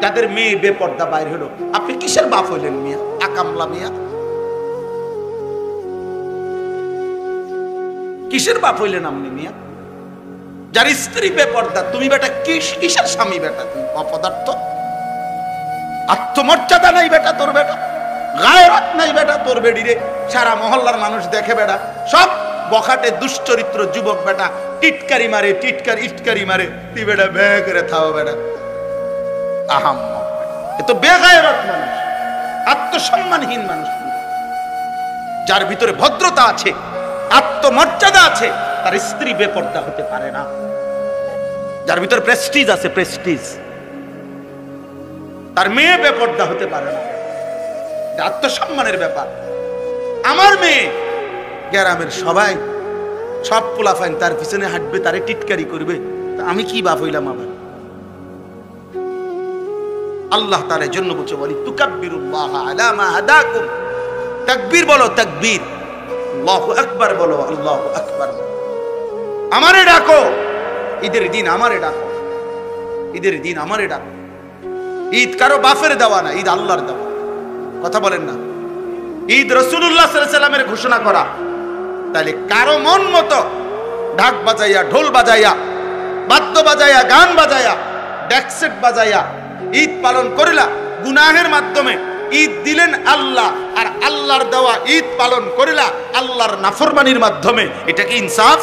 যাদের মেয়ে বেপর্দা বাইর হলো, আপনি কিসের বাপ হইলেন মিয়া? আকামলা মিয়া, কিসের বাপ হইলেন আপনি মিয়া? যার স্ত্রী বেপর্দা, তুমি বেটা কিসের স্বামী বেটা? তুমি অপদার্থ, আত্মমর্যাদা নাই বেটা তোর, বেটা গায়রত নাই বেটা তোর বেডি রে। সারা মহল্লার মানুষ দেখে বেটা, সব বখাটে দুশ্চরিত্র যুবক বেটা, টিটকারি মারে, ইটকারি মারে, তুই বেটা বে করে থাও বেটা। আহাম, এ তো বেগায়রত মানুষ, আত্মসম্মানহীন মানুষ। যার ভিতরে ভদ্রতা আছে, আত্মমর্যাদা আছে, তার স্ত্রী বেপর্দা হতে পারে না। যার ভিতরে প্রেস্টিজ আছে, প্রেস্টিজ, তার মেয়ে বেপর্দা হতে পারে না। আত্মসম্মানের ব্যাপার। আমার মেয়ে গ্রামের সবাই, সব পোলাফাইন তার পিছনে হাঁটবে, তারে টিটকারি করবে, আমি কি বাপ হইলাম আবার? আল্লাহ তাআলার জন্য বলছে, বলি তুকাব্বিরুল্লাহ আলা মা হাদাকুম, তাকবীর বলো, তাকবীর, আল্লাহু আকবার বলো, আল্লাহু আকবার। আমারে ডাকো, ঈদের দিন আমারে ডাকো, ঈদের দিন আমারে ডাকো। ঈদ কারো বাপের দেওয়া না, ঈদ আল্লাহর দেওয়া। কথা বলেন না? ঈদ রাসূলুল্লাহ সাল্লাল্লাহু আলাইহি ওয়াসাল্লামের ঘোষণা করা। তাহলে কারো মন মতো ঢাক বাজাইয়া, ঢোল বাজাইয়া, বাদ্য বাজাইয়া, গান বাজাইয়া, ডেকসেট বাজাইয়া ঈদ পালন করিলা, গুনাহের মাধ্যমে ঈদ দিলেন আল্লাহ, আর আল্লাহর দেওয়া ঈদ পালন করিলা আল্লাহর নাফরমানির মাধ্যমে। এটা কি ইনসাফ?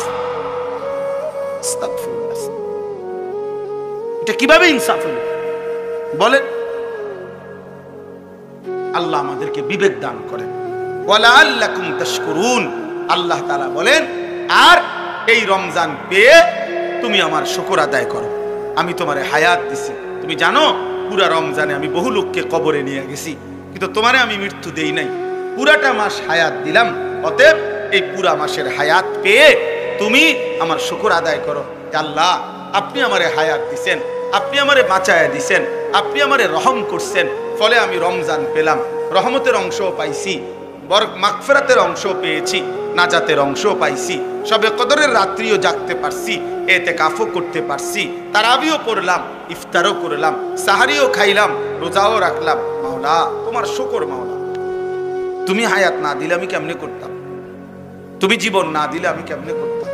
এটা কিভাবে ইনসাফ হলো বলেন? আল্লাহ আমাদেরকে বিবেক দান করেন। ওয়ালাআল্লাকুম তাশকুরুন, আল্লাহ তাআলা বলেন, আর এই রমজান পেয়ে তুমি আমার শুকর আদায় করো। আমি তোমারে হায়াত দিছি, তুমি জানো পুরা রমজানে আমি বহু লোককে কবরে নিয়ে গেছি, কিন্তু তোমারে আমি মৃত্যু দেই নাই, পুরাটা মাস হায়াত দিলাম। অতএব এই পুরা মাসের হায়াত পেয়ে তুমি আমার শুকর আদায় করো। আল্লাহ, আপনি আমারে হায়াত দিছেন, আপনি আমারে বাঁচায়া দিছেন, আপনি আমারে রহম করছেন, ফলে আমি রমজান পেলাম, রহমতের অংশও পাইছি, মাগফিরাতের অংশও পেয়েছি, নাজাতের অংশও পাইছি, সবে কদরের রাত্রিও জাগতে পারছি, ইতিকাফও করতে পারছি, তারাবিও পড়লাম, ইফতারও করলাম, সাহারিও খাইলাম, রোজাও রাখলাম। মাওলা তোমার শুকর। মাওলা, তুমি হায়াত না দিলে আমি কেমনে করতাম? তুমি জীবন না দিলে আমি কেমনে করতাম?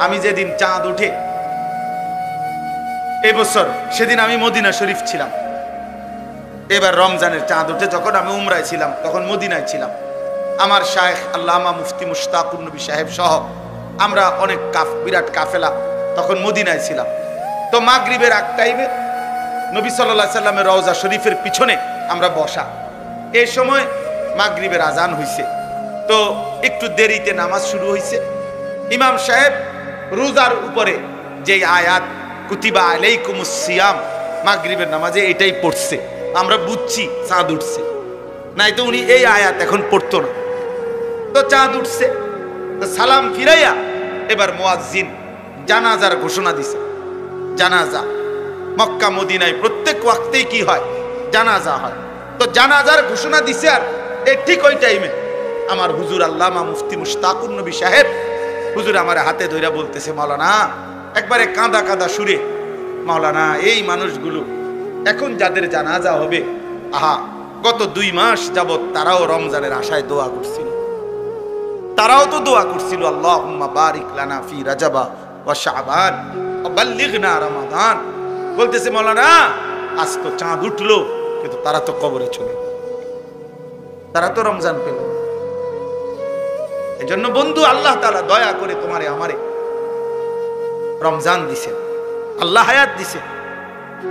আমি যেদিন চাঁদ উঠে এবছর, সেদিন আমি মদিনা শরীফ ছিলাম। এবার রমজানের চাঁদ উঠে যখন আমি উমরায় ছিলাম, তখন মদিনায় ছিলাম। আমার শায়েখ আল্লামা মুফতি মুশতাকুর নবী সাহেব সহ আমরা অনেক বিরাট কাফেলা তখন মদিনায় ছিলাম। তো মাগরিবের আগ টাইমে নবী সাল্লাল্লাহু আলাইহি সাল্লামের রওজা শরীফের পিছনে আমরা বসা। এই সময় মাগরিবের আজান হইছে, তো একটু দেরিতে নামাজ শুরু হইছে। ইমাম সাহেব রোজার উপরে যে আয়াত কুতিবা আলাইকুমুস সিয়াম, মাগরিবের নামাজে এটাই পড়ছে। আমরা বুঝছি চাঁদ উঠছে, নাই তো উনি এই আয়াত এখন পড়তো না। তো চাঁদ উঠছে, তো সালাম ফিরাইয়া এবার মুয়াজ্জিন জানাজার ঘোষণা দিছে। জানাজা মক্কা মদিনায় প্রত্যেক ওয়াক্তেই কি হয়? জানাজা হয়। তো জানাজার ঘোষণা দিছে, আর এই ঠিক ওই টাইমে আমার হুজুর আল্লামা মুফতি মুশতাকুর নবী সাহেব হুজুর আমার হাতে ধইরা বলতেছে, মাওলানা, একবারে কাঁদা কাঁদা সুরে, মাওলানা, এই মানুষগুলো এখন যাদের জানাজা হবে, আহা, গত 2 মাস যাবত তারাও রমজানের আশায় দোয়া করছিল, তারাও তো দোয়া করছিল, আল্লাহুম্মা বারিক লানা ফি রাজাবা ওয়া শাবান ওয়া বাল্লিগনা রমাদান। বলতেছে, মাওলানা, আজ তো চাঁদ উঠলো, কিন্তু তারা তো কবরে চলে, তারা তো রমজান পেল। এজন্য বন্ধু, আল্লাহ তাআলা দয়া করে তোমারে আমারে রমজান দিছেন, আল্লাহ হায়াত দিছেন।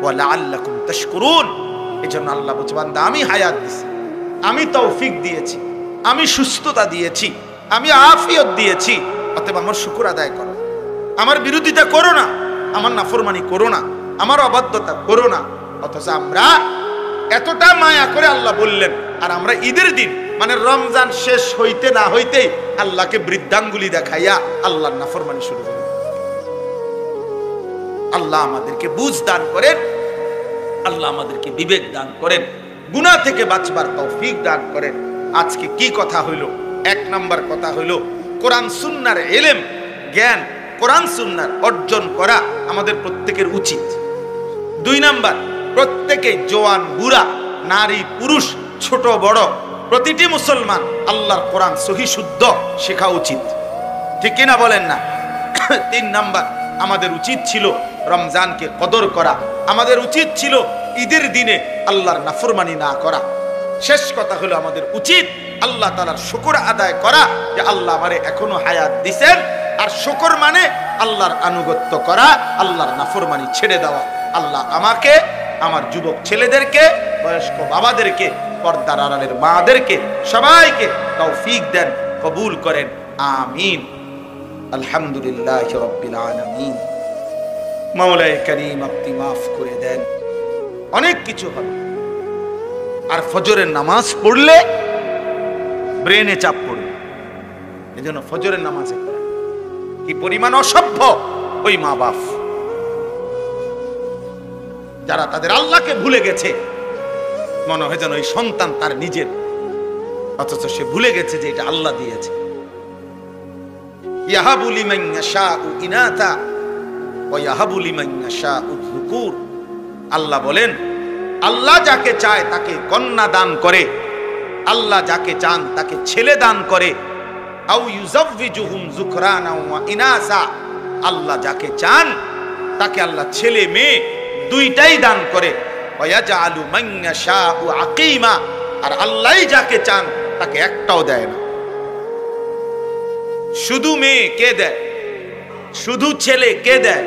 ওয়ালাআল্লাকুম তাশকুরুন, এজন্য আল্লাহ বলছে, বান্দা, আমি হায়াত দিছি, আমি তৌফিক দিয়েছি, আমি সুস্থতা দিয়েছি, আমি আফিয়ত দিয়েছি, অতএব আমার শুকর আদায় করো, আমার বিরোধিতা করো না, আমার নাফরমানি করো না, আমার অবাধ্যতা করো না। অথচ আমরা এতটা মায়া করে আল্লাহ বললেন, আর আমরা ঈদের দিন মানে রমজান শেষ হইতে না হইতেই আল্লাহকে বৃদ্ধাঙ্গুলি দেখাইয়া আল্লাহর নাফরমানি শুরু করি। আল্লাহ আমাদেরকে বুঝ দান করেন, আল্লাহ আমাদেরকে বিবেক দান করেন, গুনাহ থেকে বাঁচবার তৌফিক দান করেন। আজকে কি কথা হইল? 1 নাম্বার কথা হইল, কোরআন সুন্নাহর ইলম, জ্ঞান, কোরআন সুন্নাহর অর্জন করা আমাদের প্রত্যেকের উচিত। 2 নাম্বার, প্রত্যেকে জওয়ান বুড়া নারী পুরুষ ছোট বড় প্রতিটি মুসলমান আল্লাহর কোরআন সহি শুদ্ধ শেখা উচিত, ঠিক কিনা বলেন না? 3 নাম্বার, আমাদের উচিত ছিল রমজানকে কদর করা, আমাদের উচিত ছিল ঈদের দিনে আল্লাহর নাফরমানি না করা। শেষ কথা হলো আমাদের উচিত আল্লাহ তাআলার শুকর আদায় করা যে আল্লাহ আমারে এখনো হায়াত দিবেন। আর শুকর মানে আল্লাহর আনুগত্য করা, আল্লাহর নাফরমানি ছেড়ে দেওয়া। আল্লাহ আমাকে, আমার যুবক ছেলেদেরকে, বয়স্ক বাবাদেরকে, পর্দার আড়ালের মাদেরকে সবাইকে তৌফিক দেন, কবুল করেন, আমিন। আলহামদুলিল্লাহি রাব্বিল আলামিন। মাওলায়ে কারীম আপনি মাফ করে দেন। অনেক কিছু হবে। আর ফজরের নামাজ পড়লে ব্রেনে চাপ পড়বে, এজন্য ফজরের নামাজে পড়া। কি পরিমাণ অসভ্য ওই মা বাপ যারা তাদের আল্লাহকে ভুলে গেছে, মনে হয় যেন ওই সন্তান তার নিজের, অথচ সে ভুলে গেছে যে এটা আল্লাহ দিয়েছে। ইয়াহাবু লিমান ইয়াশাউ ইনাতা ওয়া ইয়াহাবু লিমান ইয়াশাউ যুকুর। আল্লাহ বলেন, আল্লাহ যাকে চায় তাকে কন্যা দান করে, আল্লাহ যাকে চান তাকে ছেলে দান করে। আও ইউযাওয়িজুহুম যুকরানা ওয়া ইনাসা। আল্লাহ যাকে চান তাকে আল্লাহ ছেলে মেয়ে দুইটাই দান করে। ওয়া ইয়াজআলু মান ইয়াশাউ আকিমা। আর আল্লাহই যাকে চান তাকে একটাও দেয় না। শুধু মেয়ে কে দেয়? শুধু ছেলে কে দেয়?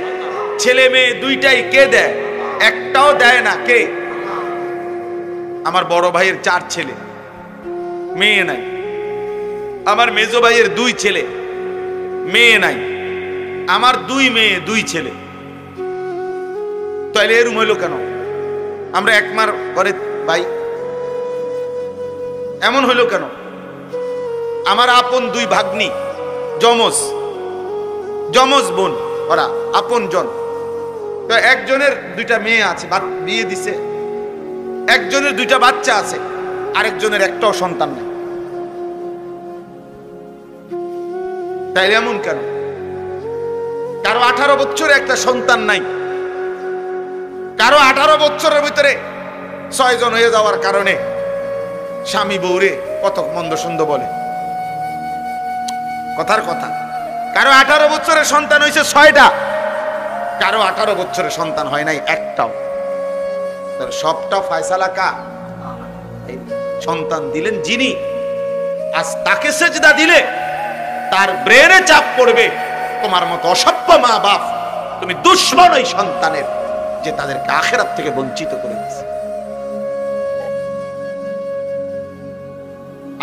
ছেলে মেয়ে দুইটাই কে দেয়? একটাও দেয় না। কে? আমার বড় ভাইয়ের 4 ছেলে, মেয়ে নাই। আমার মেজো ভাইয়ের 2 ছেলে, মেয়ে নাই। আমার 2 মেয়ে 2 ছেলে। তাহলে এরকম হইল কেন? আমরা এক মার ঘরে ভাই, এমন হইল কেন? আমার আপন 2 ভাগ্নি, যমজ বোন, ওরা আপন জন। তো একজনের 2টা মেয়ে আছে, বিয়ে দিছে। একজনের 2টা বাচ্চা আছে, আরেকজনের একটাও সন্তান নেই। তাইলে এমন কেন? কারো 18 বছরে একটা সন্তান নাই, কারো 18 বছরের ভিতরে 6 জন হয়ে যাওয়ার কারণে স্বামী বউরে কত মন্দ সুন্দর বলে। কথার কথা, কারো 18 বছরের সন্তান হয়েছে 6টা, কারো 18 বছরের সন্তান হয় নাই একটাও। সবটা ফয়সালা কা? সন্তান দিলেন যিনি, আজ তাকে সেজদা দিলে তার ব্রেনে চাপ পড়বে। তোমার মতো অসভ্য মা বাপ, তুমি দুশ্মন ওই সন্তানের, যে তাদেরকে আখিরাত থেকে বঞ্চিত করে দিয়েছে।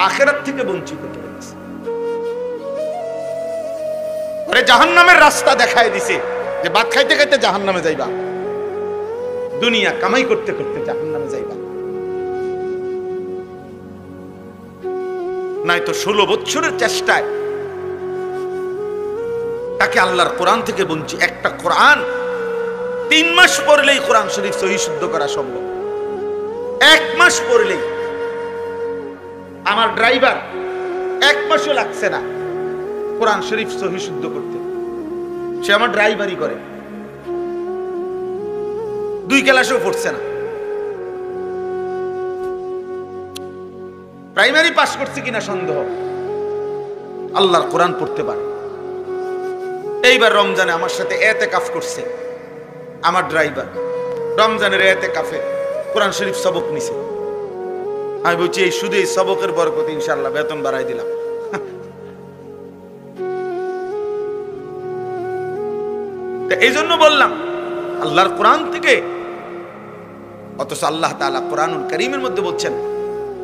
আখিরাত থেকে বঞ্চিত করে দিয়েছে। ওরে জাহান্নামের রাস্তা দেখায় দিছে যে ভাত খাইতে খাইতে জাহান্নামে যাইবা, দুনিয়া কামাই করতে করতে জাহান্নামে যাইবা। নাই তো 16 বছরের চেষ্টায় তাকে আল্লাহর কোরআন থেকে বঞ্চিত। একটা কোরআন 3 মাস পড়লেই কোরআন শরীফ সহি শুদ্ধ করা সম্ভব। 1 মাস পড়লেই। আমার ড্রাইভার 1 মাসও লাগছে না কোরআন শরীফ সহি শুদ্ধ করতে। সে আমার ড্রাইভারই করে, 2 ক্লাসও পড়ছে না। প্রাইমারি পাস করছে কিনা সন্দেহ। আল্লাহর কোরআন পড়তে পারে। এইবার রমজানে আমার সাথে ইতিকাফ করছে আমার ড্রাইভার। রমজানের ইতিকাফে কোরআন শরীফ সবক নিছে। আমি বলছি এই শুধু এই সবকের বরকতে ইনশাআল্লাহ বেতন বাড়াই দিলাম। এই জন্য বললাম আল্লাহর কোরআন থেকে। অথচ আল্লাহ তাআলা কোরআনুল কারীমের মধ্যে বলছেন,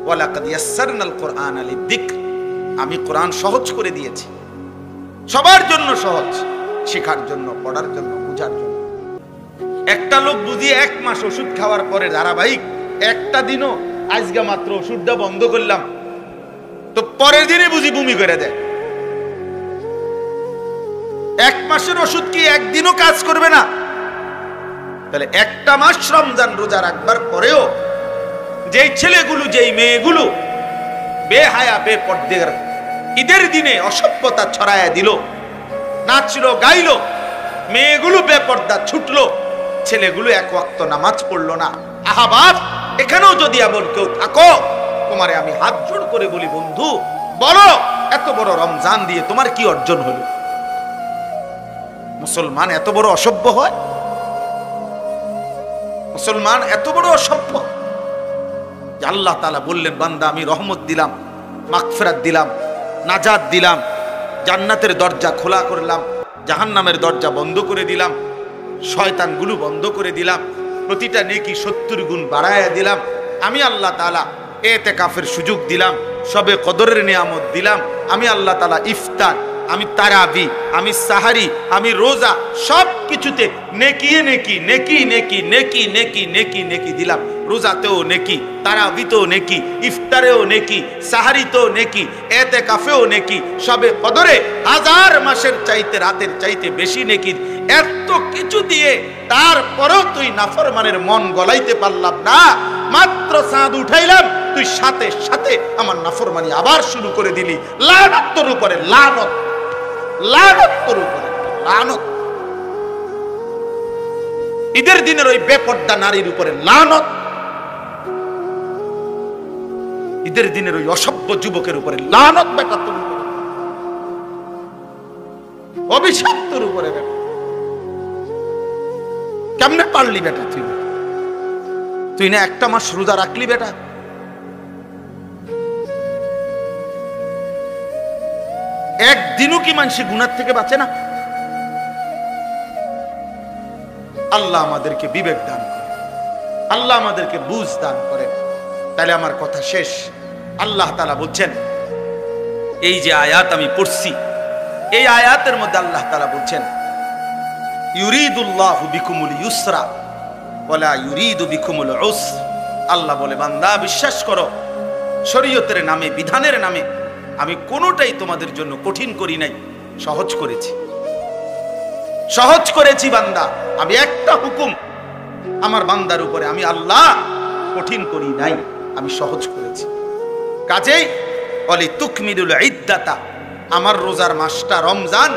ওয়ালাকাদ ইয়াসসারনাল কোরআনা লিযিকর। আমি কোরআন সহজ করে দিয়েছি, সবার জন্য সহজ, শেখার জন্য, পড়ার জন্য, বোঝার জন্য। একটা লোক বুঝিয়ে 1 মাস ওষুধ খাওয়ার পরে ধারাবাহিক একটা দিনও, আজকে মাত্র ওষুধটা বন্ধ করলাম, তো পরের দিনে বুঝি বমি করে দেয়। 1 মাসের ওষুধ কি একদিনও কাজ করবে না? তাহলে একটা মাস রমজান রোজা রাখবার পরেও যেই ছেলেগুলো, যেই মেয়েগুলো বেহায়া বেপর্দার ঈদের দিনে অসভ্যতা ছড়ায়া দিল, নাচলো গাইলো, মেয়েগুলো বেপর্দা ছুটলো, ছেলেগুলো 1 ওয়াক্ত নামাজ পড়লো না, আহবাব, এখানেও যদি এমন কেউ থাকো, তোমারে আমি হাত জোড় করে বলি, বন্ধু বলো, এত বড় রমজান দিয়ে তোমার কি অর্জন হলো? মুসলমান এত বড় অসভ্য হয়? মুসলমান এত বড় অসভ্য? আল্লাহ তাআলা বললেন, বান্দা আমি রহমত দিলাম, মাগফিরাত দিলাম, নাজাত দিলাম, জান্নাতের দরজা খোলা করলাম, জাহান্নামের দরজা বন্ধ করে দিলাম, শয়তানগুলো বন্ধ করে দিলাম, প্রতিটা নেকি 70 গুণ বাড়ায়া দিলাম। আমি আল্লাহ তাআলা ইতিকাফের সুযোগ দিলাম, সবে কদরের নিয়ামত দিলাম। আমি আল্লাহ তাআলা ইফতার, আমি তারাবি, আমি সাহারি, আমি রোজা, সব কিছুতে নেকি নেকি নেকি নেকি নেকি নেকি নেকি নেকি দিলাম। রোজাতেও নেকি, তারাবিতেও নেকি, ইফতারেও নেকি, সাহারিতেও নেকি, ইতিকাফেও নেকি, সবে কদরে 1000 মাসের চাইতে রাতের চাইতে বেশি নেকি। এত কিছু দিয়ে তারপরেও তুই নাফরমানের মন গলাইতে পারলাম না। মাত্র চাঁদ উঠাইলাম, তুই সাথে সাথে আমার নাফরমানি আবার শুরু করে দিলি। লানত তোর উপরে, লানত, লানত তোর উপরে, লানত। ঈদের দিনের ওই বেপর্দা নারীর উপরে লানত, ঈদের দিনের ওই অসভ্য যুবকের উপরে লানত, বেটা তোর উপরে, অভিশাপ তোর উপরে। বেটা কেমনে পারলি বেটা? তুই না একটা মাস রোজা রাখলি বেটা? একদিনও কি মানুষ গুনার থেকে বাঁচে না? আল্লাহ আমাদেরকে বিবেক দান করে, আল্লাহ আমাদেরকে বুঝ দান করে। তাহলে আমার কথা শেষ। আল্লাহ তাআলা বলছেন, এই যে আয়াত আমি পড়ছি, এই আয়াতের মধ্যে আল্লাহ তাআলা বলছেন, ইউরিদুল্লাহু বিকুমুল ইউসরা ওয়ালা ইউরিদু বিকুমুল উসর। আল্লাহ বলে, বান্দা বিশ্বাস করো, শরীয়তের নামে, বিধানের নামে আমি কোনোটাই তোমাদের জন্য কঠিন করি নাই, সহজ করেছি, সহজ করেছি। বান্দা, আমি একটা হুকুম আমার বান্দার উপরে আমি আল্লাহ কঠিন করি নাই, আমি সহজ করেছি। কাজেই বলি তুকমিলুল ইদ্দাতা, আমার রোজার মাসটা রমজান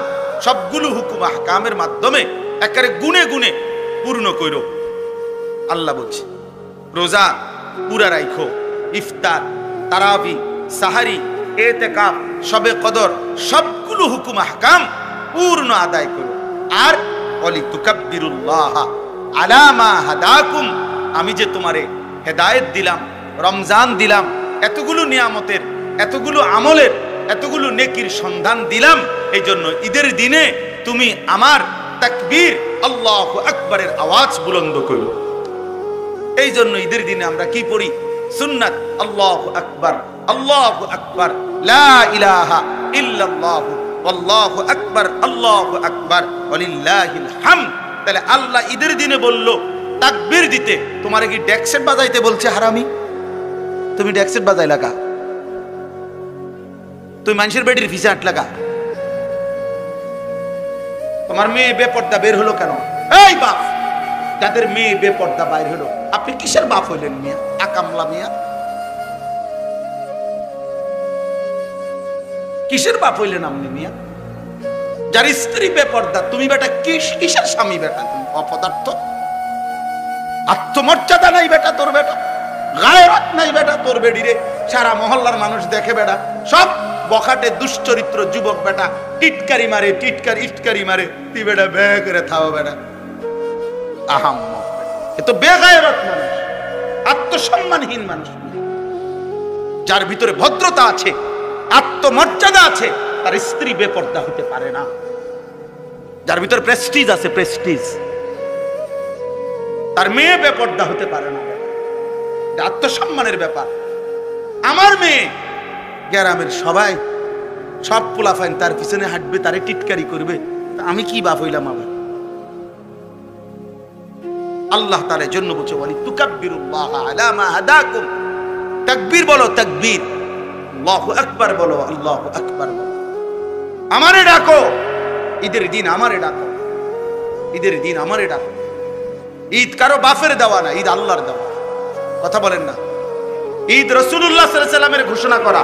সবগুলো হুকুম আহকামের মাধ্যমে একেবারে গুনে গুনে পূর্ণ কইরো। আল্লাহ বলছে রোজা পুরা রাইখো, ইফতার, তারাবি, সাহারি, ইতিকাফ, শবে কদর, সবগুলো হুকুম আহকাম পূর্ণ আদায় করো। আর বলি তুকাব্বিরুল্লাহ আলা মা হাদাকুম, আমি যে তোমারে হেদায়েত দিলাম, রমজান দিলাম, এতগুলো নিয়ামতের, এতগুলো আমলের, এতগুলো নেকির সন্ধান দিলাম, এই জন্য ঈদের দিনে তুমি আমার তাকবীর আল্লাহু আকবারের আওয়াজ বুলন্দ করো। এই জন্য ঈদের দিনে আমরা কি পড়ি? সুন্নাত আল্লাহু আকবার, আল্লাহু আকবার, লা ইলাহা ইল্লাল্লাহু আল্লাহু আকবার, আল্লাহু আকবার, ওয়ালিল্লাহিল হামদ। তাহলে আল্লাহ ঈদের দিনে বলল তাকবীর দিতে, তোমারে কি ডেক্সেট বাজাইতে বলছে হারামি? তুমি ডেক্সেট বাজাই লাগা, তুই মানুষের বেটির ফিসে আট লাগা। তোমার মেয়ে বেপর্দা বের হলো কেন? এই বাপ, যাদের মেয়ে বেপর্দা বাইর হলো, আপনি কিসের বাপ হইলেন মিয়া? আকামলা মিয়া, কিসের বাপ হইলেন আপনি মিয়া? যার স্ত্রী বেপর্দা, তুমি বেটা কিসের স্বামী বেটা? তুমি অপদার্থ, আত্মমর্যাদা নাই বেটা তোর, বেটা গায়রত নাই বেটা তোর বেডিরে। সারা মহল্লার মানুষ দেখে বেটা, সব বখাটে দুশ্চরিত্র যুবক বেটা, টিটকারি মারে, ইটকারি মারে, তুই বেটা বে করে থাও বেটা। আহাম, এ তো বেগায়রত মানুষ, আত্মসম্মানহীন মানুষ। যার ভিতরে ভদ্রতা আছে, আত্মমর্যাদা আছে, তার স্ত্রী বেপর্দা হতে পারে না। যার ভিতরে প্রেস্টিজ আছে, প্রেস্টিজ, তার মেয়ে বেপর্দা হতে পারে না। আত্মসম্মানের ব্যাপার। আমার মেয়ে গ্রামের সবাই, সব পোলাফাইন তার পিছনে হাঁটবে, তারে টিটকারি করবে, আমি কি বাপ হইলাম আবার? আল্লাহ তাআলার জন্য বলছে ওয়ালি তুকাব্বিরুল্লাহ আলা মা হাদাকুম, তাকবীর বলো, তাকবীর, আল্লাহু আকবার বলো, আল্লাহু আকবার বলো। আমারে ডাকো, ঈদের দিন আমারে ডাকো, ঈদের দিন আমারে ডাকো। ঈদ কারো বাপের দেওয়া না, ঈদ আল্লাহর দেওয়া। কথা বলেন না? ঈদ রাসূলুল্লাহ সাল্লাল্লাহু আলাইহি ওয়াসাল্লামের ঘোষণা করা।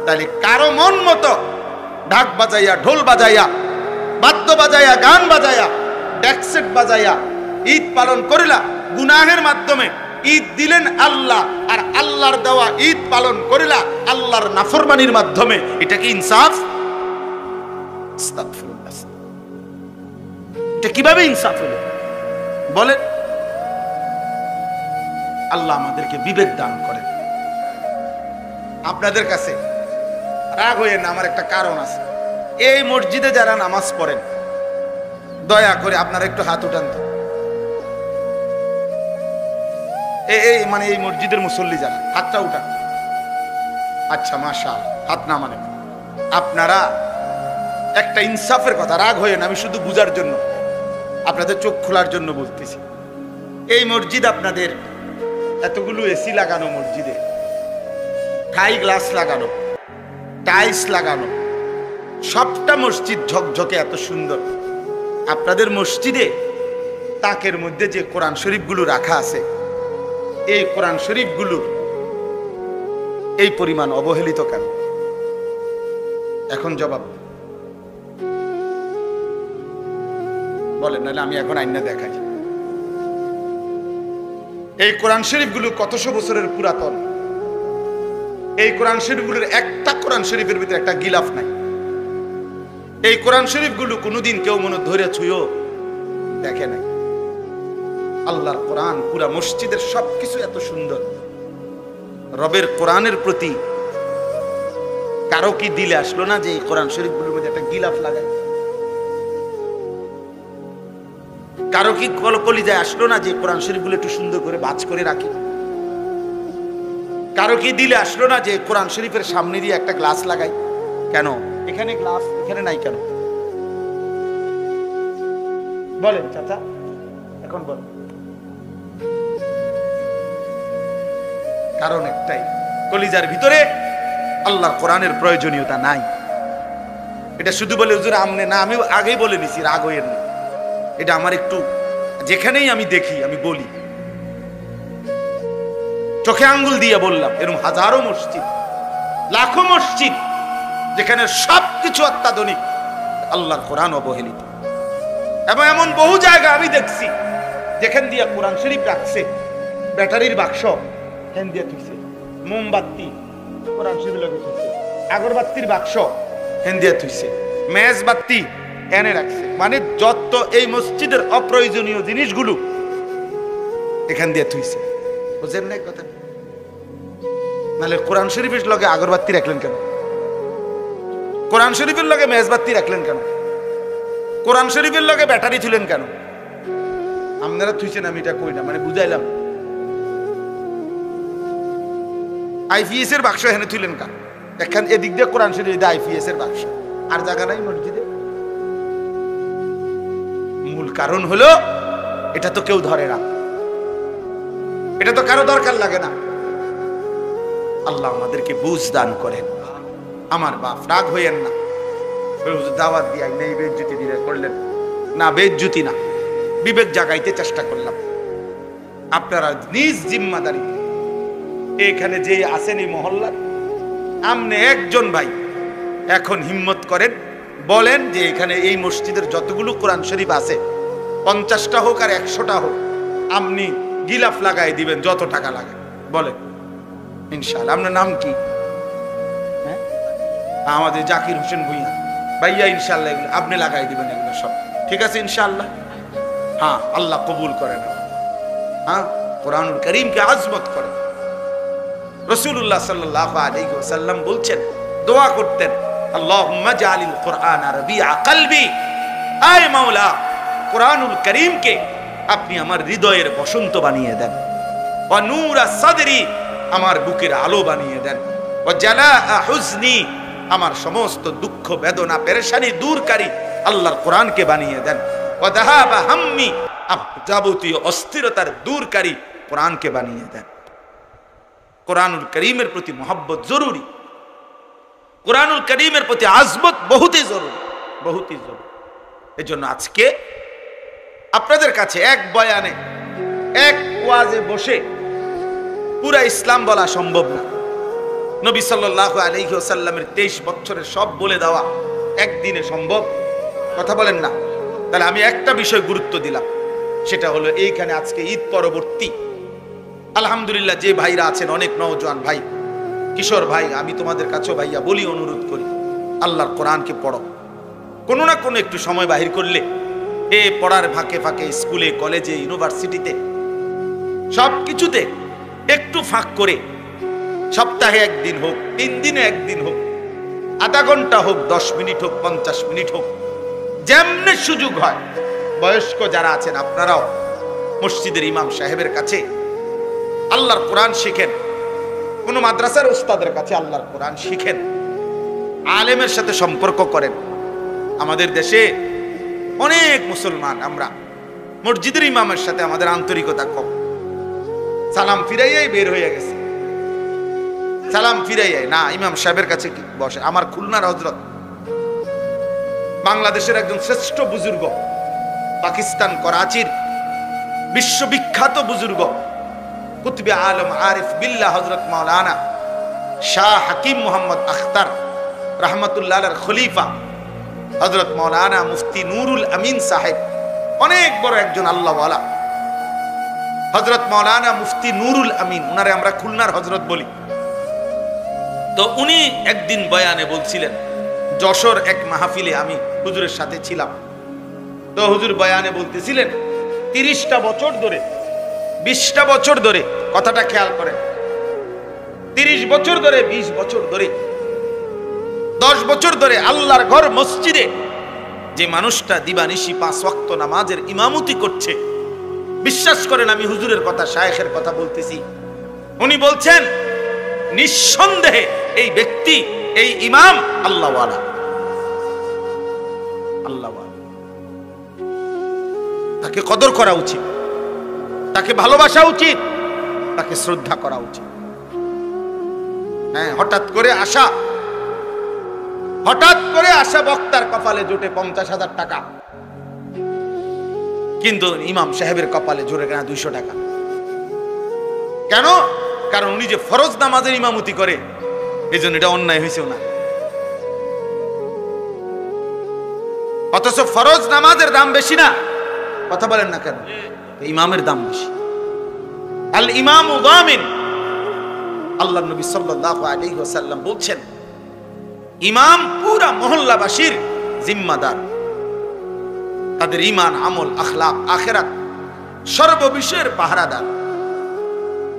তাহলে কারো মন মতো ঢাক বাজাইয়া, ঢোল বাজাইয়া, বাদ্য বাজাইয়া, গান বাজাইয়া, ডেক্সেট বাজাইয়া ঈদ পালন করিলা, গুনাহের মাধ্যমে ঈদ দিলেন আল্লাহ, আর আল্লাহর দেওয়া ঈদ পালন করিলা আল্লাহর নাফরমানির মাধ্যমে। এটা কি ইনসাফ? আস্তাগফিরুল্লাহ। এটা কিভাবে ইনসাফ হলো বলেন? আল্লাহ আমাদেরকে বিবেক দান করেন। আপনাদের কাছে রাগ হইয়েন না, আমার একটা কারণ আছে। এই মসজিদে যারা নামাজ পড়েন, দয়া করে আপনারা একটু হাত উঠান তো। এই মানে এই মসজিদের মুসল্লি যারা, হাতটা উঠান। আচ্ছা, মাশাআল্লাহ, হাত না মানে আপনারা একটা ইনসাফের কথা, রাগ হইয়েন, আমি শুধু বুঝার জন্য, আপনাদের চোখ খোলার জন্য বলতেছি। এই মসজিদ আপনাদের এতগুলো এসি লাগানো, মসজিদে থাই গ্লাস লাগানো, টাইলস লাগানো, সবটা মসজিদ ঝকঝকে এত সুন্দর। আপনাদের মসজিদে তাকের মধ্যে যে কোরআন শরীফগুলো রাখা আছে, এই কোরআন শরীফগুলো এই পরিমাণ অবহেলিত কেন? এখন জবাব বলেন, নাহলে আমি এখন আইনা দেখাই। এই কোরআন শরীফগুলো কতশো বছরের পুরাতন। এই কোরআন শরীফগুলোর একটা কোরআন শরীফের ভিতরে একটা গিলাফ নাই। এই কোরআন শরীফগুলো কোনোদিন কেউ মনে ধরে ছুঁয়ো দেখে নাই। আল্লাহর কোরআন, পুরা মসজিদের সবকিছু এত সুন্দর। রবের কোরআনের প্রতি কারো কি দিলে আসলো না যে এই কোরআন শরীফগুলোর মধ্যে একটা গিলাফ লাগায়? কারো কি কলিজায় আসলো না যে কোরআন শরীফগুলো একটু সুন্দর করে বাজ করে রাখি? কারো কি দিলে আসলো না যে কোরআন শরীফের সামনে দিয়ে একটা গ্লাস লাগাই? কেন এখানে গ্লাস, এখানে নাই কেন? বলেন চাচা, এখন বলেন। কারণ একটাই, কলিজার ভিতরে আল্লাহর কোরআনের প্রয়োজনীয়তা নাই। এটা শুধু বলে হুজুর আমনে না, আমি আগেই বলে নিছি, রাগ হইয়েন না। এটা আমার একটু, যেখানেই আমি দেখি আমি বলি, চোখে আঙ্গুল দিয়ে বললাম। এরকম হাজারো মসজিদ, লাখো মসজিদ যেখানে সবকিছু অত্যাধুনিক, আল্লাহর কোরআন অবহেলিত। এবং এমন বহু জায়গা আমি দেখছি যেখান দিয়ে কোরআন শরীফ রাখছে, ব্যাটারির বাক্স হ্যান দিয়ে থুইছে, মোমবাতি কোরআন শরীফ লগে থুইছে, আগরবাতির বাক্স হ্যান দিয়ে থুইছে, মেজবাতি এনে রাখছে। মানে যত এই মসজিদের অপ্রয়োজনীয় জিনিসগুলো এখান দিয়ে থুইছে। বুঝেন না কথা? নাহলে কোরআন শরীফের লগে আগরবাতি রাখলেন কেন? কোরআন শরীফের লগে মেজবাতি রাখলেন কেন? কোরআন শরীফের লগে ব্যাটারি থুলেন কেন? আপনারা থুইছেন, আমি এটা কই না, মানে বুঝাইলাম। আইপিএস এর বাক্স এখানে থুলেন কেন? এখান এদিক দিয়ে কোরআন শরীফ, আইপিএস এর বাক্স, আর জায়গা নাই মসজিদে। মূল কারণ হলো এটা তো কেউ ধরে না, এটা তো কারো দরকার লাগে না। আল্লাহ আমাদেরকে বুঝ দান করেন। আমার বাপ, রাগ হইয়েন না, দাওয়াত দিয়ে নেই বেজ্জুতি দিয়ে করলেন না, বেজ্জুতি না, বিবেক জাগাইতে চেষ্টা করলাম। আপনারা নিজ জিম্মাদারি এখানে যে আছেন এই মহল্লার, আমনে একজন ভাই এখন হিম্মত করেন, বলেন যে এখানে এই মসজিদের যতগুলো কোরআন শরীফ আছে, 50টা হোক আর 100টা হোক, আপনি গিলাফ লাগাই দিবেন যত টাকা লাগে। বলেন ইনশাআল্লাহ। আপনার নাম কি? হ্যাঁ, আমাদের জাকির হোসেন ভুইয়া ভাইয়া। ইনশাআল্লাহ এগুলো আপনি লাগাই দিবেন, এগুলো সব ঠিক আছে ইনশাআল্লাহ। হ্যাঁ, আল্লাহ কবুল করেন। হ্যাঁ, কোরআনুল কারীমকে আজমত করেন। রাসূলুল্লাহ সাল্লাল্লাহু আলাইহি ওয়াসাল্লাম বলছেন, দোয়া করতেন, আল্লাহুম্মা জাআলিল কুরআনা রাবিআ কলবি, আয় মাওলা কোরআনুল কারীমকে আপনি আমার হৃদয়ের বসন্ত বানিয়ে দেন, ওয়া নূরা সাদরি, আমার বুকের আলো বানিয়ে দেন, ওয়া জালাআ হুজনি, আমার সমস্ত দুঃখ বেদনা পেরেশানি দূরকারী আল্লাহর কোরআনকে বানিয়ে দেন, ওয়া যাহাবা হাম্মি, যাবতীয় অস্থিরতার দূরকারী কোরআনকে বানিয়ে দেন। কোরআনুল কারীমের প্রতি মহব্বত জরুরি, কোরআনুল কারীমের প্রতি আজমত বহুতই জরুরি, বহুতই জরুরি। এজন্য আজকে আপনাদের কাছে এক বয়ানে, এক ওয়াজে বসে পুরা ইসলাম বলা সম্ভব না। নবী সাল্লাল্লাহু আলাইহি ওয়াসাল্লামের 23 বছরের সব বলে দেওয়া একদিনে সম্ভব? কথা বলেন না। তাহলে আমি একটা বিষয় গুরুত্ব দিলাম, সেটা হলো এইখানে আজকে ঈদ পরবর্তী আলহামদুলিল্লাহ যে ভাইরা আছেন, অনেক নওজোয়ান ভাই, কিশোর ভাই, আমি তোমাদের কাছেও ভাইয়া বলি, অনুরোধ করি, আল্লাহর কোরআনকে পড়ো। কোনো না কোনো একটু সময় বাহির করলে পড়ার ফাঁকে ফাঁকে স্কুলে, কলেজে, ইউনিভার্সিটিতে, সব কিছুতে একটু ফাঁক করে সপ্তাহে একদিন হোক, 3 দিনে একদিন হোক, আধা ঘন্টা হোক, 10 মিনিট হোক, 50 মিনিট হোক, যেমনি সুযোগ হয়, বয়স্ক যারা আছেন আপনারাও মসজিদের ইমাম সাহেবের কাছে আল্লাহর কোরআন শিখেন, কোন মাদ্রাসার উস্তাদের কাছে আল্লাহর কোরআন শিখেন, আলেমের সাথে সম্পর্ক করেন। আমাদের দেশে অনেক মুসলমান আমরা মসজিদের ইমামের সাথে আমাদের আন্তরিকতা কম, সালাম ফিরাইয়াই বের হয়ে গেছে, সালাম ফিরাইয়াই না ইমাম সাহেবের কাছে কি বসে। আমার খুলনার হযরত, বাংলাদেশের একজন শ্রেষ্ঠ বুজুর্গ, পাকিস্তান করাচির বিশ্ববিখ্যাত বুজুর্গ, কুতুবে আলম আরিফ বিল্লাহ হযরত মাওলানা শাহ হাকিম মোহাম্মদ আখতার রহমতুল্লাহ আলাইহির খলিফা হযরত মাওলানা মুফতি নুরুল আমিন সাহেব, অনেক বড় একজন আল্লাহওয়ালা হযরত মাওলানা মুফতি নুরুল আমিন, উনারে আমরা খুলনার হযরত বলি। তো উনি একদিন বয়ানে বলছিলেন, যশোর এক মাহফিলে আমি হুজুরের সাথে ছিলাম। তো হুজুর বয়ানে বলতেছিলেন 30টা বছর ধরে, 20টা বছর ধরে, কথাটা খেয়াল করেন, 30 বছর ধরে, 20 বছর ধরে, 10 বছর ধরে আল্লাহর ঘর মসজিদে যে মানুষটা দিবানিশি 5 ওয়াক্ত নামাজের ইমামতি করছে, বিশ্বাস করেন আমি হুজুরের কথা, শায়েখের কথা বলতেছি, উনি বলছেন নিঃসন্দেহে এই ব্যক্তি, এই ইমাম আল্লাহওয়ালা, আল্লাহওয়ালা। তাকে কদর করা উচিত, তাকে ভালোবাসা উচিত, তাকে শ্রদ্ধা করা উচিত। হ্যাঁ, হঠাৎ করে আসা বক্তার কপালে জোটে 50,000 টাকা, কিন্তু ইমাম সাহেবের কপালে জোরে কেনা 200 টাকা। কেন? কারণ উনি যে ফরজ নামাজের ইমামতি করে, এই জন্য এটা অন্যায় হয়েছে না। অথচ ফরজ নামাজের দাম বেশি না, কথা বলেন না কেন? ইমামের দাম বেশি। আল ইমামু দামিন, আল্লাহর নবী সাল্লাল্লাহু আলাইহি ওয়াসাল্লাম বলছেন, ইমাম পুরা মহল্লাবাসীর জিম্মাদার, তাদের ঈমান, আমল, আখলাক, আখিরাত সর্ববিষয়ের পাহারাদার।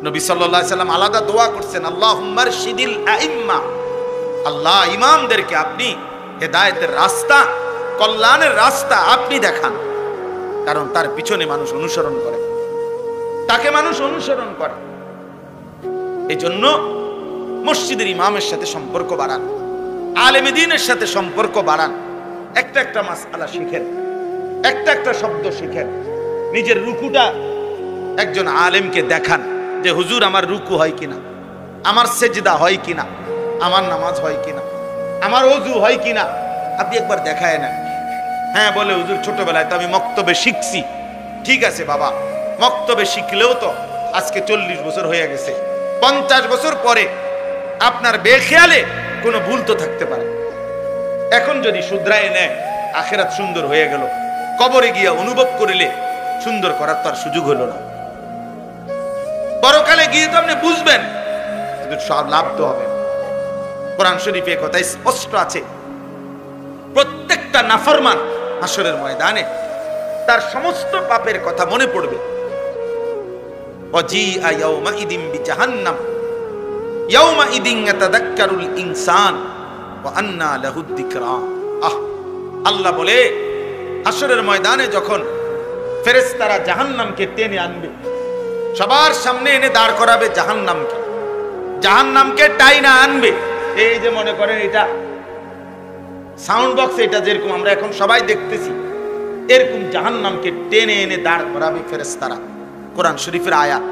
নবী সাল্লাল্লাহু আলাইহি ওয়াসাল্লাম আলাদা দোয়া করছেন, আল্লাহুম্মা রশিদিল আইম্মা, আল্লাহ ইমামদেরকে আপনি হেদায়েতের রাস্তা, কল্যাণের রাস্তা আপনি দেখান। কারণ তার পিছনে মানুষ অনুসরণ করে, তাকে মানুষ অনুসরণ করে। এই জন্য মসজিদের ইমামের সাথে সম্পর্ক বাড়ান, আলেমে দ্বীনের সাথে সম্পর্ক বাড়ান, একটা একটা মাসআলা শিখেন, একটা একটা শব্দ শিখেন, নিজের রুকুটা একজন আলেমকে দেখান যে হুজুর আমার রুকু হয় কিনা, আমার সেজদা হয় কিনা, আমার নামাজ হয় কিনা, আমার ওযু হয় কিনা, আপনি একবার দেখায় না। হ্যাঁ বলে হুজুর ছোটবেলায় তো আমি মক্তবে শিখছি, ঠিক আছে বাবা, মক্তবে শিখলেও তো আজকে 40 বছর হয়ে গেছে, 50 বছর পরে আপনার বেখেয়ালে কোনো ভুল তো থাকতে পারে। এখন যদি শুধরায় নেয়, আখিরাত সুন্দর হয়ে গেল, কবরে গিয়া অনুভব করিলে সুন্দর করার তো আর সুযোগ হলো না। পরকালে গিয়ে তো আপনি বুঝবেন, কিন্তু সব লাভ তো হবে। কোরআন শরীফে কথা স্পষ্ট আছে, প্রত্যেকটা নাফরমান হাসরের ময়দানে তার সমস্ত পাপের কথা মনে পড়বে। ওয়াজিআ ইয়াউমাইদিন বিজাহান্নাম ইয়াউমাইদিন ইয়াতাযাক্কারুল ইনসান ওয়া আন্না লাহুদ যিকরা। আল্লাহ বলে হাসরের ময়দানে যখন ফেরেশতারা জাহান্নামকে টেনে আনবে, সবার সামনে এনে দাঁড় করাবে জাহান্নামকে, জাহান্নামকে টাইনা আনবে। এই যে মনে করেন এটা সাউন্ড বক্স, এটা যেরকম আমরা এখন সবাই দেখতেছি, এরকম জাহান্নামকে টেনে এনে দাঁড় করাবে ফেরেশতারা। কোরআন শরীফের আয়াত।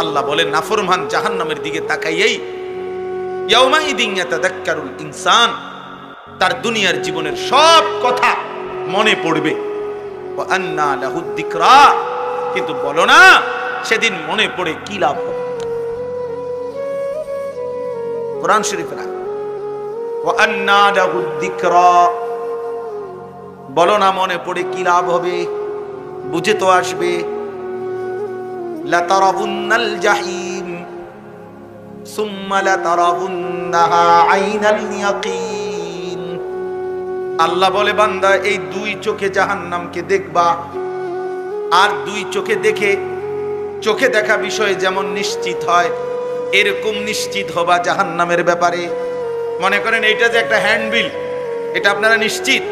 আল্লাহ বলেন নাফরমান জাহান্নামের দিকে তাকাইয়েই ইয়াউমাইদিন ইয়াতাযাক্কারুল ইনসান, তার দুনিয়ার জীবনের সব কথা মনে পড়বে। ওয়া আন্না লাহুদ যিকরা, কিন্তু বলো না সেদিন মনে পড়ে কি লাভ হবে? কোরআন শরীফের আয়াত। ওয়া আন্না লাহুদ যিকরা, বলো না মনে পড়ে কি লাভ হবে? বুঝে তো আসবে, লাতারাবুন্নাল জাহিম সুম্মা লাতারাবুন্নাহা আইনাল ইয়াকিন। আল্লাহ বলে, বান্দা এই দুই চোখে জাহান্নামকে দেখবা, আর দুই চোখে দেখে, চোখে দেখা বিষয়ে যেমন নিশ্চিত হয় এরকম নিশ্চিত হবা জাহান্নামের ব্যাপারে। মনে করেন এইটা যে একটা হ্যান্ডবিল, এটা আপনারা নিশ্চিত?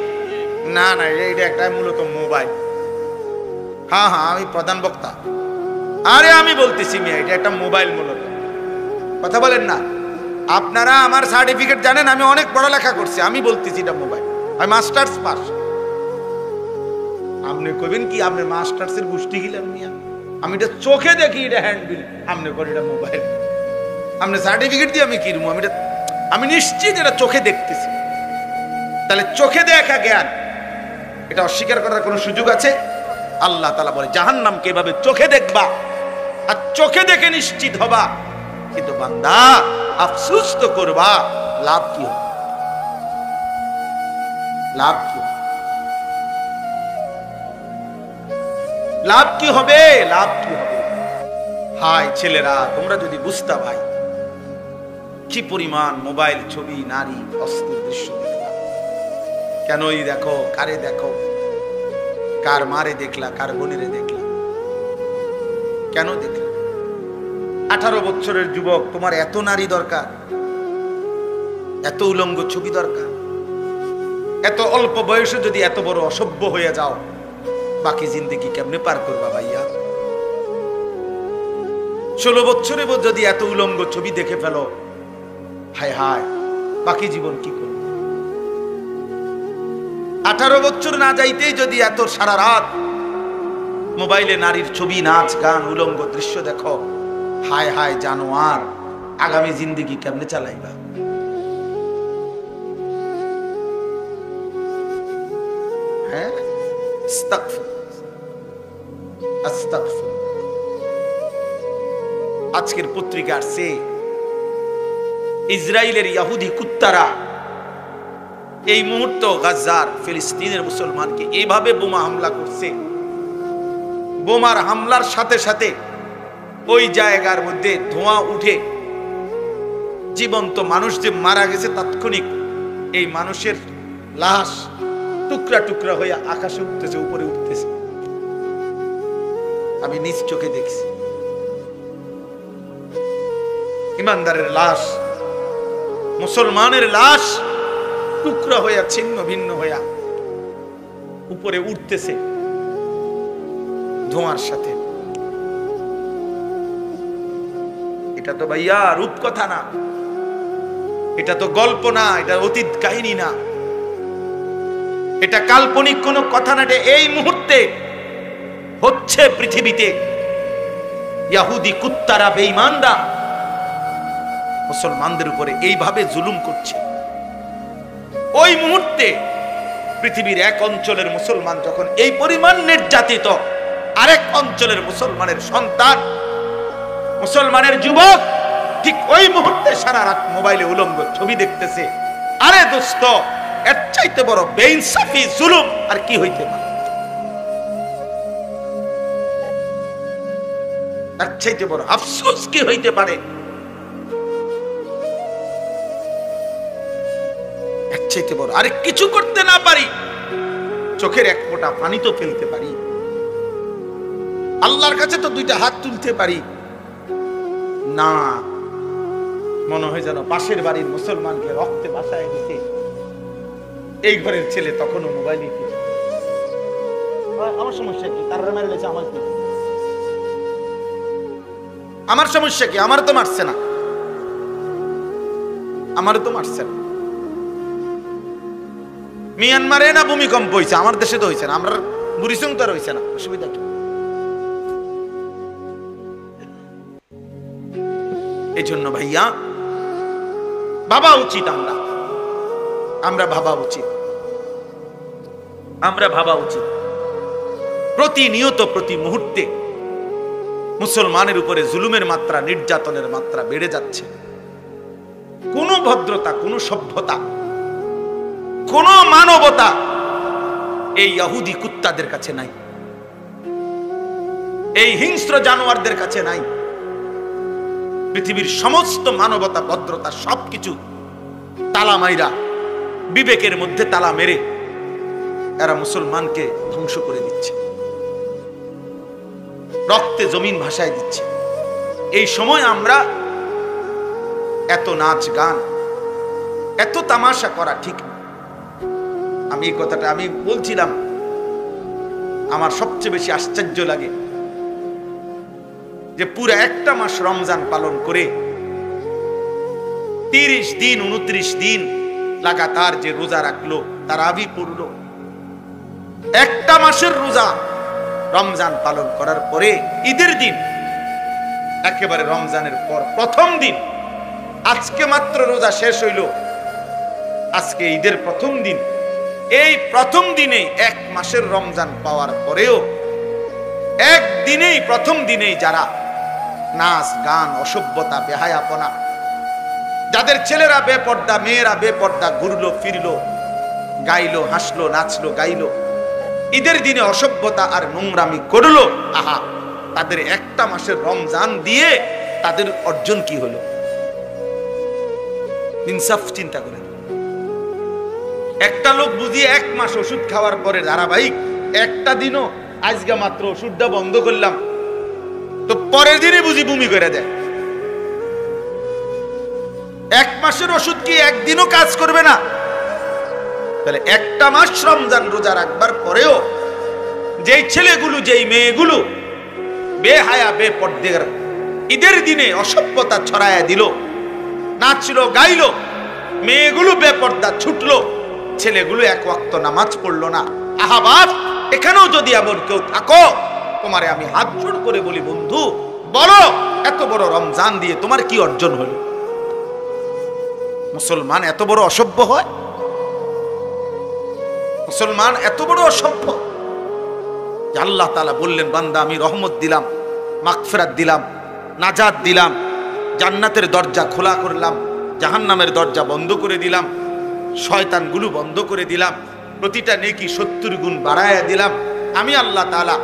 না না, এটা একটা মূলত মোবাইল। হ্যাঁ হ্যাঁ, আমি প্রধান বক্তা। আরে আমি বলতেছি মিয়া, এটা একটা মোবাইল মূলত। কথা বলেন না আপনারা। আমার সার্টিফিকেট জানেন, আমি অনেক পড়ালেখা করছি। আমি বলতেছি এটা মোবাইল, আমি মাস্টার্স পাস। আপনি কবেন কি আপনি মাস্টার্সের গোষ্ঠী গেলেন মিয়া? আমি এটা চোখে দেখি, এটা হ্যান্ডবিল, আপনি করেন এটা মোবাইল। আপনি সার্টিফিকেট দিয়ে আমি কিনবো? আমি নিশ্চিত এটা চোখে দেখতেছি। তাহলে চোখে দেখা জ্ঞান, এটা অস্বীকার করার কোনো সুযোগ আছে? আল্লাহ তাআলা বলে জাহান্নামকে এভাবে চোখে দেখবা আর চোখে দেখে নিশ্চিত হবা, কিন্তু বান্দা আফসোস তো করবা। লাভ কি হবে? লাভ কি? লাভ কি হবে? লাভ কি হবে? হায় ছেলেরা, তোমরা যদি বুঝতা ভাই কি পরিমাণ মোবাইল, ছবি, নারী, অস্থির দৃশ্য দেখলা। কেনই দেখো, কারে দেখো, কার মারে দেখলা, কার বোনেরে দেখলা, কেন দেখলা? 18 বছরের যুবক, তোমার এত নারী দরকার, এত উলঙ্গ ছবি দরকার? এত অল্প বয়সে যদি এত বড় অসভ্য হয়ে যাও, বাকি জিন্দেগি কেমনে পার করবা ভাইয়া? 16 বছরে যদি এত উলঙ্গ ছবি দেখে ফেলো, হায় হায়, বাকি জীবন কি করবে? 18 বছর না যাইতেই যদি এত সারা রাত মোবাইলে নারীর ছবি, নাচ, গান, উলঙ্গ দৃশ্য দেখো, হায় হায় জানোয়ার, আগামী জিন্দেগি কেমনে চালাইবা? হ্যাঁ, আজকের পত্রিকা আসছে ইসরায়েলের ইহুদি কুত্তারা এই মুহূর্তে গাজার ফিলিস্তিনের মুসলমানকে এইভাবে বোমা হামলা করছে। বোমার হামলার সাথে সাথে ওই জায়গার মধ্যে ধোঁয়া উঠে জীবন্ত মানুষ যে মারা গেছে, তাৎক্ষণিক এই মানুষের লাশ টুকরা টুকরা হয়ে আকাশে উঠতেছে, উপরে উঠতেছে। আমি নিজ চোখে দেখছি ইমানদারের লাশ, মুসলমানের লাশ টুকরা হইয়া ছিন্ন ভিন্ন হইয়া উপরে উঠতেছে ধোঁয়ার সাথে। এটা তো ভাইয়া রূপকথা না, এটা তো গল্প না, এটা অতীত কাহিনী না, এটা কাল্পনিক কোনো কথা না। এই মুহূর্তে হচ্ছে পৃথিবীতে। ইহুদি কুত্তারা, বেঈমানরা মুসলমানদের উপরে এইভাবে জুলুম করছে। ওই মুহূর্তে পৃথিবীর এক অঞ্চলের মুসলমান যখন এই পরিমাণ নির্যাতিত, আরেক অঞ্চলের মুসলমানের সন্তান, মুসলমানের যুবক ঠিক ওই মুহূর্তে সারা রাত মোবাইলে উলঙ্গ ছবি দেখতেছে। আরে দোস্ত, এর চাইতে বড় বেইনসাফি জুলুম আর কি হইতে পারে? এর চাইতে বড় আফসোস কি হইতে পারে? এর চাইতে বড় আরে কিছু করতে না পারি, চোখের এক ফোঁটা পানি তো ফেলতে পারি, আল্লাহর কাছে তো দুইটা হাত তুলতে পারি না। মনে হয় যেন পাশের বাড়ির মুসলমানকে রক্তে ভাসায় দিতে এই ঘরের ছেলে তখনও মোবাইল নিতে। আমার সমস্যা কি? তারা মেরে গেছে, আমার কি? আমার সমস্যা কি? আমার তো মারছে না, আমার তো মারছে না। মিয়ানমারে না ভূমিকম্প হয়েছে, আমার দেশে তো হয়েছে না, আমরা বুড়িসং তো আর হয়েছে না, অসুবিধা কি? এই জন্য ভাইয়া ভাবা উচিত, আমরা ভাবা উচিত, আমরা ভাবা উচিত। প্রতিনিয়ত প্রতি মুহূর্তে মুসলমানের উপরে জুলুমের মাত্রা, নির্যাতনের মাত্রা বেড়ে যাচ্ছে। কোনো ভদ্রতা, কোনো সভ্যতা, কোনো মানবতা এই ইহুদি কুত্তাদের কাছে নাই। এই হিংস্র জানোয়ারদের কাছে নাই। পৃথিবীর সমস্ত মানবতা, ভদ্রতা সবকিছু তালা মাইরা, বিবেকের মধ্যে তালা মেরে এরা মুসলমানকে ধ্বংস করে দিচ্ছে, রক্তে জমিন ভাসায় দিচ্ছে। এই সময় আমরা এত নাচ গান, এত তামাশা করা ঠিক না। আমি এই কথাটা আমি বলছিলাম, আমার সবচেয়ে বেশি আশ্চর্য লাগে যে পুরো একটা মাস রমজান পালন করে 30 দিন 29 দিন লাগাতার যে রোজা রাখলো, তারাবি পড়লো, একটা মাসের রোজা রমজান পালন করার পরে ঈদের দিন, একেবারে রমজানের পর প্রথম দিন, আজকে মাত্র রোজা শেষ হইল, আজকে ঈদের প্রথম দিন, এই প্রথম দিনেই এক মাসের রমজান পাওয়ার পরেও একদিনেই প্রথম দিনেই যারা নাচ গান, অসভ্যতা, বেহায়াপনা, যাদের ছেলেরা বেপর্দা, মেয়েরা বেপর্দা ঘুরলো ফিরলো, গাইলো, হাসলো, নাচলো, গাইলো, ঈদের দিনে অসভ্যতা আর নোংরামি করলো, আহা, তাদের একটা মাসের রমজান দিয়ে তাদের অর্জন কি হলো? ইনসাফ চিন্তা করে। একটা লোক বুঝিয়ে এক মাস ওষুধ খাওয়ার পরে ধারাবাহিক একটা দিনও আজকে মাত্র ওষুধটা বন্ধ করলাম, তো পরের দিনে বুঝি বমি করে দেয়। এক মাসের ওষুধ কি একদিনও কাজ করবে না? তাহলে একটা মাস রমজান রোজা রাখবার পরেও যেই ছেলেগুলো, যেই মেয়েগুলো বেহায়া বেপর্দার ঈদের দিনে অসভ্যতা ছড়ায়া দিল, নাচলো, গাইলো, মেয়েগুলো বেপর্দা ছুটলো, ছেলেগুলো এক ওয়াক্ত নামাজ পড়লো না, আহাবাদ, এখানেও যদি এমন কেউ থাকো, তোমারে আমি হাত জোড় করে বলি, বন্ধু বলো, এত বড় রমজান দিয়ে তোমার কি অর্জন হলো? মুসলমান এত বড় অসভ্য হয়? মুসলমান এত বড় অসভ্য? আল্লাহ তাআলা বললেন, বান্দা আমি রহমত দিলাম, মাগফিরাত দিলাম, নাজাত দিলাম, জান্নাতের দরজা খোলা করলাম, জাহান্নামের দরজা বন্ধ করে দিলাম, শয়তানগুলো বন্ধ করে দিলাম, প্রতিটা নেকি 70 গুণ বাড়ায়া দিলাম। আমি আল্লাহ তাআলা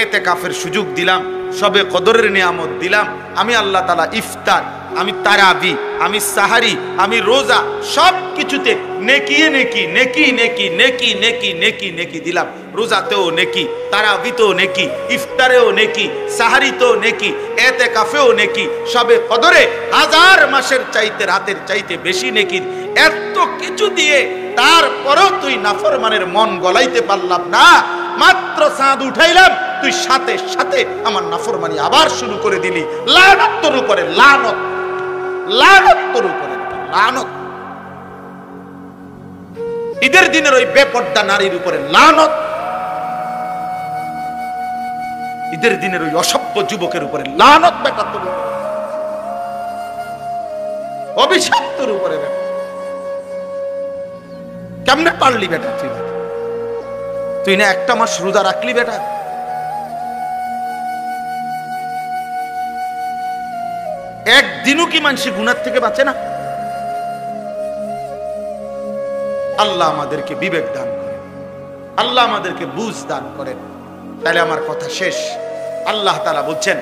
ইতিকাফের সুযোগ দিলাম, সবে কদরের নিয়ামত দিলাম। আমি আল্লাহ তাআলা ইফতার, আমি তারাবি, আমি সাহারি, আমি রোজা, সব কিছুতে নেকি নেকি নেকি নেকি নেকি নেকি নেকি নেকি দিলাম। রোজাতেও নেকি, তারাবিতেও নেকি, ইফতারেও নেকি, সাহারিতেও নেকি, ইতিকাফেও নেকি, সবে কদরে 1000 মাসের চাইতে, রাতের চাইতে বেশি নেকি। এত কিছু দিয়ে তারপরেও তুই নাফরমানের মন গলাইতে পারলাম না, মাত্র চাঁদ উঠাইলাম, তুই সাথে সাথে আমার নাফরমানি আবার শুরু করে দিলি। লানত তোর উপরে, লানত, লানত তোর উপরে, লানত। ঈদের দিনের ওই বেপর্দা নারীর উপরে লানত, ঈদের দিনের ওই অসভ্য যুবকের উপরে লানত, বেটা তোর উপরে অভিশাপ, তোর উপরে বেটা। কেমনে পারলি বেটা তুই? তুই না একটা মাস রোজা রাখলি বেটা? একদিনও কি মানুষের গুনাহ থেকে বাঁচে না? আল্লাহ আমাদেরকে বিবেক দান করেন, আল্লাহ আমাদেরকে বুঝ দান করেন। তাহলে আমার কথা শেষ। আল্লাহ তাআলা বলছেন,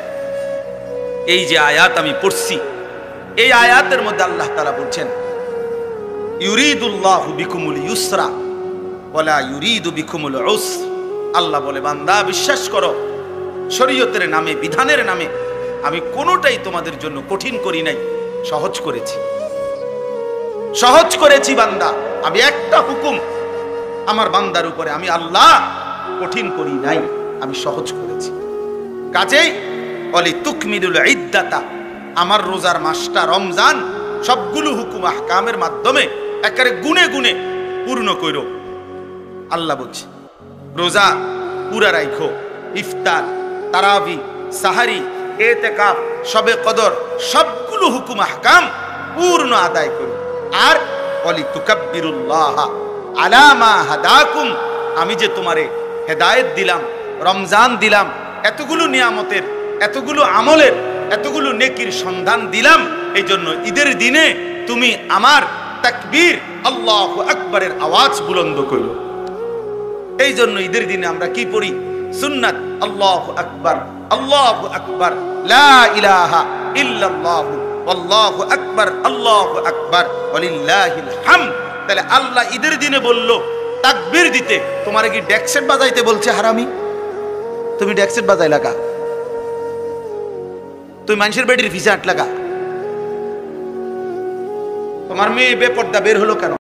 এই যে আয়াত আমি পড়ছি, এই আয়াতের মধ্যে আল্লাহ তাআলা বলছেন, ইউরিদুল্লাহু বিকুমুল ইউসরা ওয়ালা ইউরিদু বিকুমুল উসর। আল্লাহ বলে, বান্দা বিশ্বাস করো, শরীয়তের নামে, বিধানের নামে আমি কোনোটাই তোমাদের জন্য কঠিন করি নাই, সহজ করেছি, সহজ করেছি। বান্দা, আমি একটা হুকুম আমার বান্দার উপরে আমি আল্লাহ কঠিন করি নাই, আমি সহজ করেছি। কাজেই অলি তুকমিলুল ইদ্দাতা, আমার রোজার মাসটা রমজান সবগুলো হুকুম আহকামের মাধ্যমে একেবারে গুনে গুনে পূর্ণ করো। আল্লাহ বলছে, রোজা পুরা রাখো, ইফতার, তারাবি, সাহারি, ইতিকাফ, শবে কদর, সবগুলো হুকুম আহকাম পূর্ণ আদায় করো। আর অলি তুকাব্বিরুল্লাহ আলা মা হাদাকুম, আমি যে তোমারে হেদায়েত দিলাম, রমজান দিলাম, এতগুলো নিয়ামতের, এতগুলো আমলের, এতগুলো নেকির সন্ধান দিলাম, এই জন্য ঈদের দিনে তুমি আমার তাকবীর, আল্লাহু আকবারের আওয়াজ বুলন্দ করো। এই জন্য ঈদের দিনে আমরা কি পড়ি? সুন্নাত আল্লাহু আকবার, আল্লাহু আকবার, লা ইলাহা ইল্লাল্লাহু আল্লাহু আকবার, আল্লাহু আকবার, ওয়ালিল্লাহিল হামদ। তাহলে আল্লাহ ঈদের দিনে বলল তাকবীর দিতে, তোমারে কি ডেক্সেট বাজাইতে বলছে হারামি? তুমি ডেক্সেট বাজাই লাগা, তুই মানুষের বেটির ভিসা আট লাগা, তোমার মেয়ে বেপর্দা বের হলো কেন?